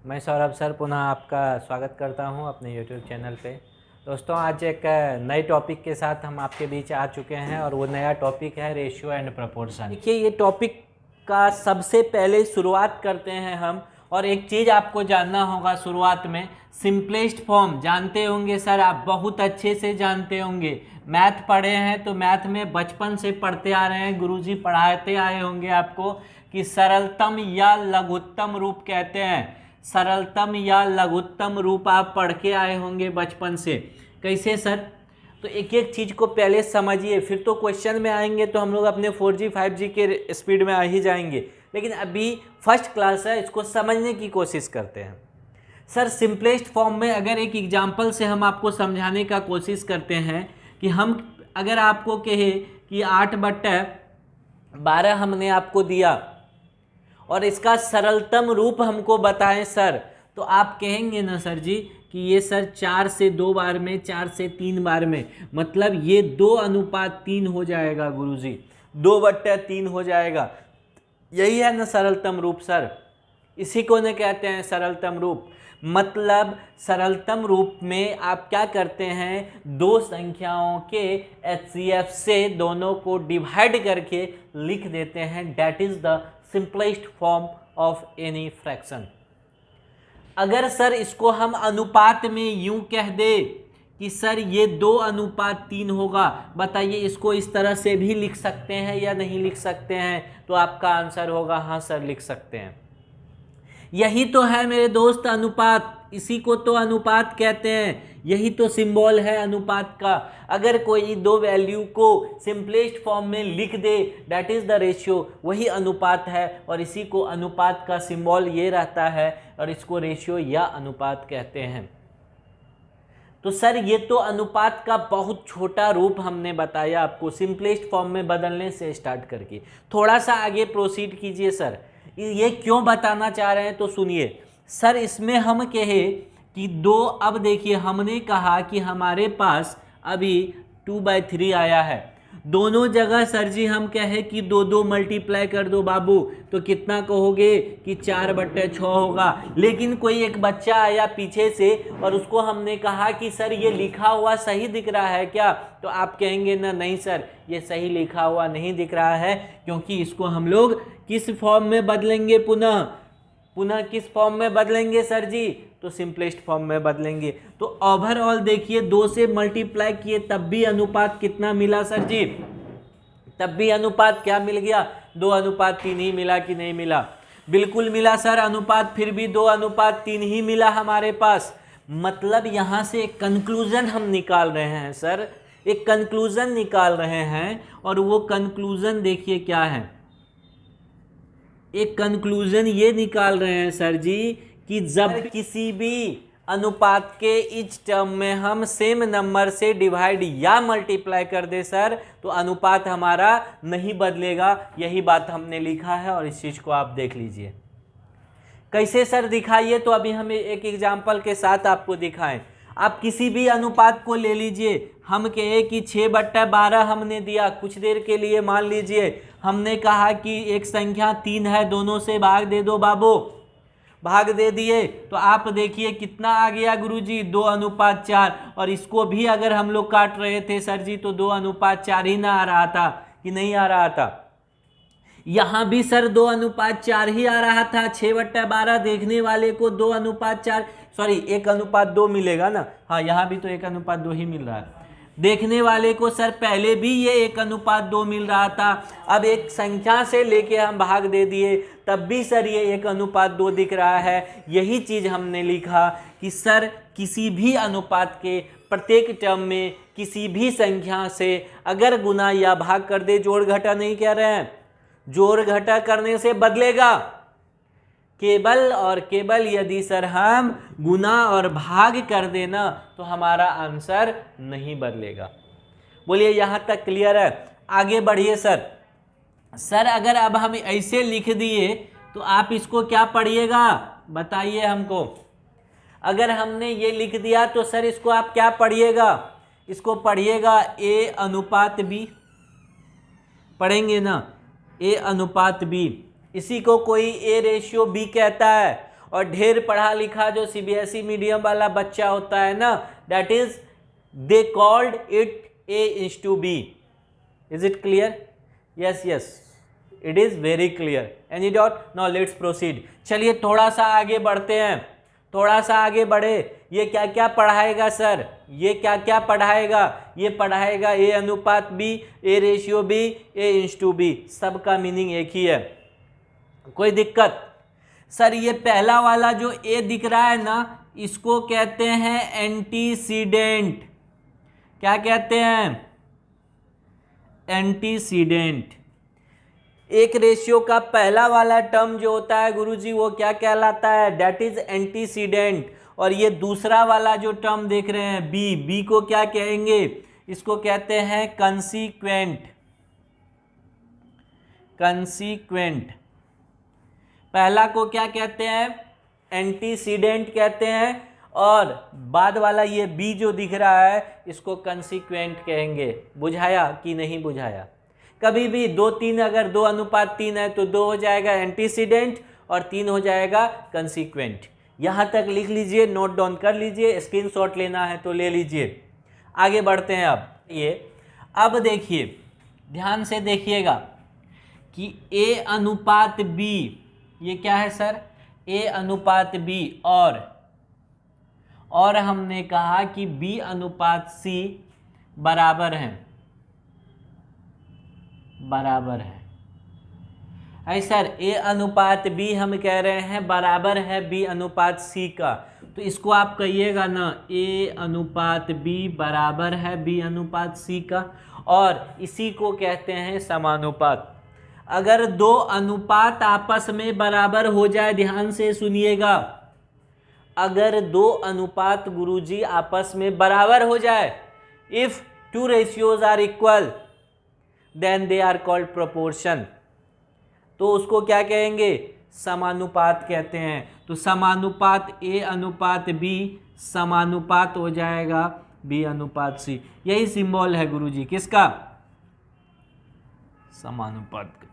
मैं सौरभ सर पुनः आपका स्वागत करता हूं अपने YouTube चैनल पे। दोस्तों, आज एक नए टॉपिक के साथ हम आपके बीच आ चुके हैं और वो नया टॉपिक है रेशियो एंड प्रपोर्शन। देखिए, ये टॉपिक का सबसे पहले शुरुआत करते हैं हम। और एक चीज़ आपको जानना होगा शुरुआत में, सिंपलेस्ट फॉर्म जानते होंगे सर, आप बहुत अच्छे से जानते होंगे। मैथ पढ़े हैं तो मैथ में बचपन से पढ़ते आ रहे हैं, गुरुजी पढ़ाते आए होंगे आपको कि सरलतम या लघुत्तम रूप कहते हैं। सरलतम या लघुत्तम रूप आप पढ़ के आए होंगे बचपन से। कैसे सर? तो एक एक चीज़ को पहले समझिए, फिर तो क्वेश्चन में आएंगे तो हम लोग अपने 4G 5G के स्पीड में आ ही जाएंगे। लेकिन अभी फर्स्ट क्लास है, इसको समझने की कोशिश करते हैं। सर, सिंपलेस्ट फॉर्म में अगर एक एग्जाम्पल से हम आपको समझाने का कोशिश करते हैं कि हम अगर आपको कहे कि 8/12 हमने आपको दिया और इसका सरलतम रूप हमको बताएं सर, तो आप कहेंगे ना सर जी कि ये सर 4 से 2 बार में, 4 से 3 बार में, मतलब ये 2:3 हो जाएगा गुरुजी, 2/3 हो जाएगा। यही है ना सरलतम रूप सर, इसी को न कहते हैं सरलतम रूप। मतलब सरलतम रूप में आप क्या करते हैं, दो संख्याओं के HCF से दोनों को डिवाइड करके लिख देते हैं। That is the simplest form of any fraction. अगर सर इसको हम अनुपात में यूं कह दे कि सर ये 2:3 होगा, बताइए इसको इस तरह से भी लिख सकते हैं या नहीं लिख सकते हैं? तो आपका आंसर होगा हाँ सर, लिख सकते हैं। यही तो है मेरे दोस्त अनुपात, इसी को तो अनुपात कहते हैं, यही तो सिंबल है अनुपात का। अगर कोई दो वैल्यू को सिंपलेस्ट फॉर्म में लिख दे, दैट इज द रेशियो, वही अनुपात है। और इसी को अनुपात का सिंबल ये रहता है और इसको रेशियो या अनुपात कहते हैं। तो सर ये तो अनुपात का बहुत छोटा रूप हमने बताया आपको, सिंपलेस्ट फॉर्म में बदलने से स्टार्ट करके। थोड़ा सा आगे प्रोसीड कीजिए सर, ये क्यों बताना चाह रहे हैं तो सुनिए। सर इसमें हम कहे कि अब देखिए, हमने कहा कि हमारे पास अभी 2/3 आया है। दोनों जगह सर जी हम कहे कि 2 मल्टीप्लाई कर दो बाबू, तो कितना कहोगे कि 4/6 होगा। लेकिन कोई एक बच्चा आया पीछे से और उसको हमने कहा कि सर ये लिखा हुआ सही दिख रहा है क्या? तो आप कहेंगे ना, नहीं सर ये सही लिखा हुआ नहीं दिख रहा है, क्योंकि इसको हम लोग किस फॉर्म में बदलेंगे, पुनः किस फॉर्म में बदलेंगे सर जी? तो सिंपलेस्ट फॉर्म में बदलेंगे। तो ओवरऑल देखिए, 2 से मल्टीप्लाई किए तब भी अनुपात कितना मिला सर जी? तब भी अनुपात क्या मिल गया? 2:3 ही मिला कि नहीं मिला? बिल्कुल मिला सर, अनुपात फिर भी 2:3 ही मिला हमारे पास। मतलब यहां से एक कंक्लूजन हम निकाल रहे हैं सर, एक कंक्लूजन निकाल रहे हैं। और वो कंक्लूजन देखिए क्या है, एक कंक्लूजन ये निकाल रहे हैं सर जी कि जब किसी भी अनुपात के इच टर्म में हम सेम नंबर से डिवाइड या मल्टीप्लाई कर दे सर, तो अनुपात हमारा नहीं बदलेगा। यही बात हमने लिखा है और इस चीज को आप देख लीजिए। कैसे सर दिखाइए? तो अभी हम एक एग्जांपल के साथ आपको दिखाएं। आप किसी भी अनुपात को ले लीजिए, हम कहे कि 6/12 हमने दिया, कुछ देर के लिए मान लीजिए हमने कहा कि एक संख्या 3 है, दोनों से भाग दे दो बाबू, भाग दे दिए। तो आप देखिए कितना आ गया गुरुजी, 2:4। और इसको भी अगर हम लोग काट रहे थे सर जी तो 2:4 ही ना आ रहा था कि नहीं आ रहा था? यहां भी सर 2:4 ही आ रहा था। 6/12 देखने वाले को 2:4, सॉरी 1:2 मिलेगा ना। हाँ, यहां भी तो 1:2 ही मिल रहा है देखने वाले को सर। पहले भी ये 1:2 मिल रहा था। अब एक संख्या से लेके हम भाग दे दिए तब भी सर ये 1:2 दिख रहा है। यही चीज हमने लिखा कि सर किसी भी अनुपात के प्रत्येक टर्म में किसी भी संख्या से अगर गुना या भाग कर दे, जोड़ घटा नहीं कह रहे हैं, जोड़ घटा करने से बदलेगा केवल और केवल यदि सर हम गुना और भाग कर देना तो हमारा आंसर नहीं बदलेगा। बोलिए यहां तक क्लियर है? आगे बढ़िए सर। सर अगर अब हम ऐसे लिख दिए तो आप इसको क्या पढ़िएगा बताइए हमको। अगर हमने ये लिख दिया तो सर इसको आप क्या पढ़िएगा? इसको पढ़िएगा A/B, पढ़ेंगे ना, A/B। इसी को कोई A/B कहता है। और ढेर पढ़ा लिखा जो सीबीएसई मीडियम वाला बच्चा होता है ना, that is they called it A:B. Is it clear? Yes, yes, it is very clear. Any doubt? Now let's proceed. चलिए थोड़ा सा आगे बढ़ते हैं, थोड़ा सा आगे बढ़े। ये क्या क्या पढ़ाएगा सर? ये क्या क्या पढ़ाएगा? ये पढ़ाएगा A:B, A:B, A:B। सबका मीनिंग एक ही है, कोई दिक्कत? सर ये पहला वाला जो A दिख रहा है ना, इसको कहते हैं एंटीसीडेंट। क्या कहते हैं? एंटीसीडेंट। एक रेशियो का पहला वाला टर्म जो होता है गुरुजी वो क्या कहलाता है? That is antecedent. और ये दूसरा वाला जो टर्म देख रहे हैं बी को क्या कहेंगे? इसको कहते हैं कंसीक्वेंट। कंसीक्वेंट। पहला को क्या कहते हैं? एंटीसीडेंट कहते हैं, और बाद वाला ये बी जो दिख रहा है इसको कंसीक्वेंट कहेंगे। बुझाया कि नहीं बुझाया? कभी भी 2-3 अगर 2:3 है तो 2 हो जाएगा एंटीसीडेंट और 3 हो जाएगा कंसीक्वेंट। यहाँ तक लिख लीजिए, नोट डाउन कर लीजिए, स्क्रीनशॉट लेना है तो ले लीजिए। आगे बढ़ते हैं। अब देखिए, ध्यान से देखिएगा कि A:B, ये क्या है सर? A:B, और हमने कहा कि B:C बराबर है, बराबर है। है सर, A:B हम कह रहे हैं बराबर है B:C का, तो इसको आप कहिएगा ना A:B बराबर है B:C का, और इसी को कहते हैं समानुपात। अगर दो अनुपात आपस में बराबर हो जाए, ध्यान से सुनिएगा, अगर दो अनुपात गुरुजी आपस में बराबर हो जाए, if two ratios are equal then they are called proportion, तो उसको क्या कहेंगे? समानुपात कहते हैं। तो समानुपात A:B समानुपात हो जाएगा B:C। यही सिंबल है गुरुजी किसका? समानुपात का।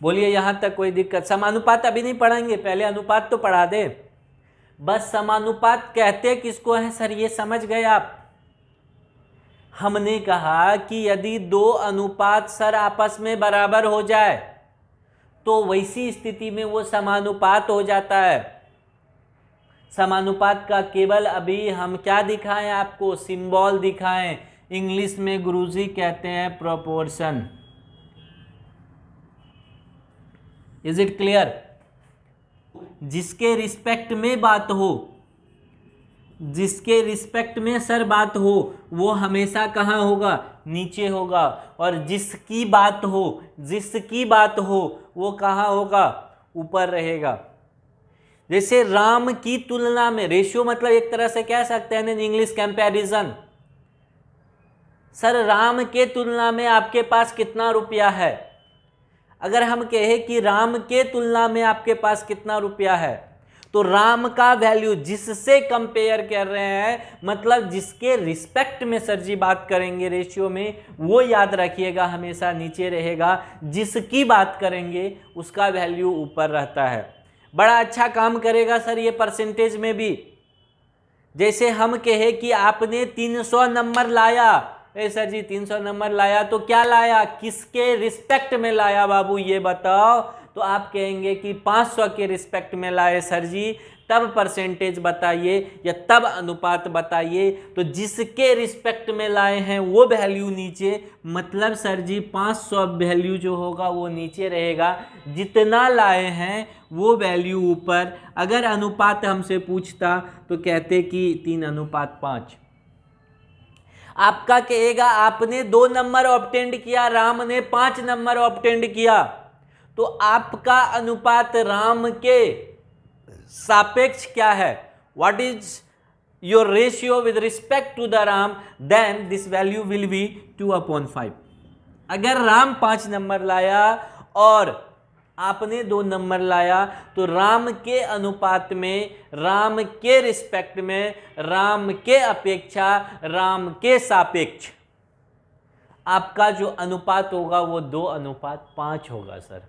बोलिए यहां तक कोई दिक्कत? समानुपात अभी नहीं पढ़ाएंगे, पहले अनुपात तो पढ़ा दे। बस समानुपात कहते किसको है सर, ये समझ गए आप? हमने कहा कि यदि दो अनुपात सर आपस में बराबर हो जाए तो वैसी स्थिति में वो समानुपात हो जाता है। समानुपात का केवल अभी हम क्या दिखाएं आपको? सिंबल दिखाएं। इंग्लिश में गुरुजी कहते हैं प्रोपोर्शन। Is it clear? जिसके रिस्पेक्ट में बात हो, जिसके रिस्पेक्ट में सर बात हो, वो हमेशा कहाँ होगा? नीचे होगा। और जिसकी बात हो, जिसकी बात हो, वो कहाँ होगा? ऊपर रहेगा। जैसे राम की तुलना में, रेशियो मतलब एक तरह से कह सकते हैं in English comparison. Sir Ram के तुलना में आपके पास कितना रुपया है? अगर हम कहें कि राम के तुलना में आपके पास कितना रुपया है, तो राम का वैल्यू जिससे कंपेयर कर रहे हैं, मतलब जिसके रिस्पेक्ट में सर जी बात करेंगे रेशियो में, वो याद रखिएगा हमेशा नीचे रहेगा। जिसकी बात करेंगे उसका वैल्यू ऊपर रहता है। बड़ा अच्छा काम करेगा सर ये परसेंटेज में भी। जैसे हम कहे कि आपने 300 नंबर लाया, सर जी 300 नंबर लाया तो क्या लाया? किसके रिस्पेक्ट में लाया बाबू ये बताओ? तो आप कहेंगे कि 500 के रिस्पेक्ट में लाए सर जी, तब परसेंटेज बताइए या तब अनुपात बताइए। तो जिसके रिस्पेक्ट में लाए हैं वो वैल्यू नीचे, मतलब सर जी 500 वैल्यू जो होगा वो नीचे रहेगा, जितना लाए हैं वो वैल्यू ऊपर। अगर अनुपात हमसे पूछता तो कहते कि 3:5। आपका कहेगा आपने 2 नंबर ऑब्टेंड किया, राम ने 5 नंबर ऑब्टेंड किया, तो आपका अनुपात राम के सापेक्ष क्या है? What is your ratio with respect to the Ram? Then this value will be 2/5। अगर राम 5 नंबर लाया और आपने 2 नंबर लाया, तो राम के अनुपात में, राम के रिस्पेक्ट में, राम के अपेक्षा, राम के सापेक्ष आपका जो अनुपात होगा वो 2:5 होगा सर।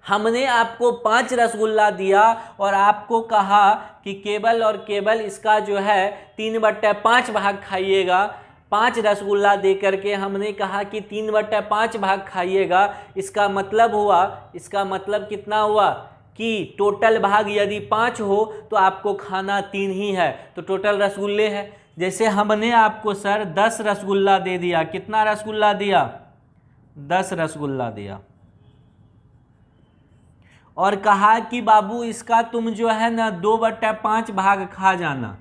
हमने आपको 5 रसगुल्ला दिया और आपको कहा कि केवल और केवल इसका जो है 3/5 भाग खाइएगा। 5 रसगुल्ला दे करके हमने कहा कि 3/5 भाग खाइएगा। इसका मतलब हुआ, इसका मतलब कितना हुआ कि टोटल भाग यदि 5 हो तो आपको खाना 3 ही है, तो टोटल रसगुल्ले है। जैसे हमने आपको सर 10 रसगुल्ला दे दिया, कितना रसगुल्ला दिया? 10 रसगुल्ला दिया और कहा कि बाबू इसका तुम जो है ना 2/5 भाग खा जाना।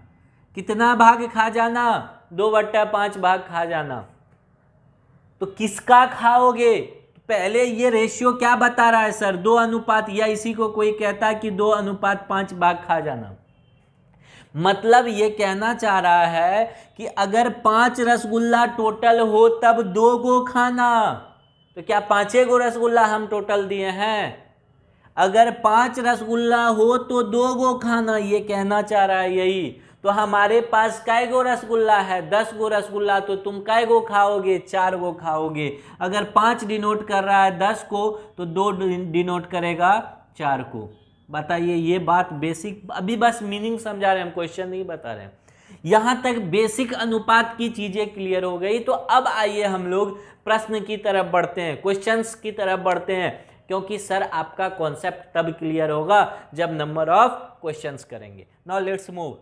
कितना भाग खा जाना? 2/5 भाग खा जाना। तो किसका खाओगे? पहले ये रेशियो क्या बता रहा है सर? 2 अनुपात, या इसी को कोई कहता है कि 2:5 भाग खा जाना। मतलब ये कहना चाह रहा है कि अगर 5 रसगुल्ला टोटल हो तब 2 गो खाना। तो क्या 5 गो रसगुल्ला हम टोटल दिए हैं? अगर 5 रसगुल्ला हो तो 2 गो खाना, ये कहना चाह रहा है यही। तो हमारे पास कै गो रसगुल्ला है? 10 गो रसगुल्ला। तो तुम कै गो खाओगे? 4 गो खाओगे। अगर 5 डिनोट कर रहा है 10 को तो 2 डिनोट करेगा 4 को। बताइए, ये बात बेसिक, अभी बस मीनिंग समझा रहे हैं हम, क्वेश्चन नहीं बता रहे हैं। यहां तक बेसिक अनुपात की चीजें क्लियर हो गई। तो अब आइए हम लोग प्रश्न की तरफ बढ़ते हैं, क्वेश्चंस की तरफ बढ़ते हैं, क्योंकि सर आपका कॉन्सेप्ट तब क्लियर होगा जब नंबर ऑफ क्वेश्चंस करेंगे। Now let's move.